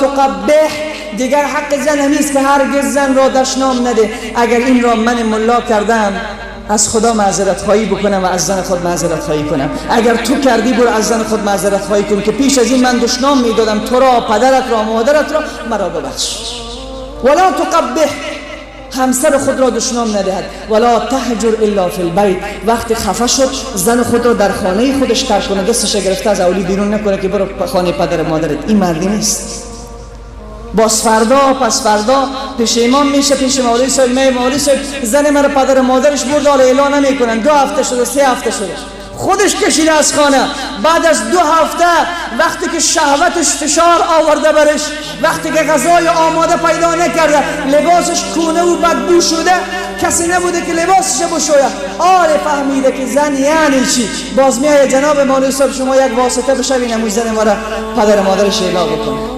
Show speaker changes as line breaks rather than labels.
تقبح، دیگر حق زن همیست که هرگز زن را دشنام نده. اگر این را من ملا کردم از خدا معذرت خواهی بکنم و از زن خود معذرت خواهی کنم. اگر تو کردی برو از زن خود معذرت خواهی کن که پیش از این من دشنام میدادم تو را، پدرت را، مادرت را، مرا ببخش. ولا تقبح، همسر خود را دشنام ندهد. ولا تهجر الا فی البیت، وقتی خفه شد زن خود را در خانه خودش ترک کنه، دستش گرفته از اولی بیرون نکنه که برو خانه پدر مادرت. این مردی نیست. باز فردا پس فردا پشیمان میشه پیش مولوی صاحب، مولوی صاحب زن مرا پدر مادرش برد حالا اعلان نمیکنن، 2 هفته شده، 3 هفته شده، خودش کشیده از خانه. بعد از 2 هفته وقتی که شهوتش فشار آورده برش، وقتی که غذای آماده پیدا نکرده، لباسش کونه و بدبو شده، کسی نبوده که لباسش بشوید، آره فهمیده که زن یعنی چی. باز میایه جناب مولوی صاحب شما یک واسطه بشوین اموی زن مرا پدر مادرش اعلام بکنه.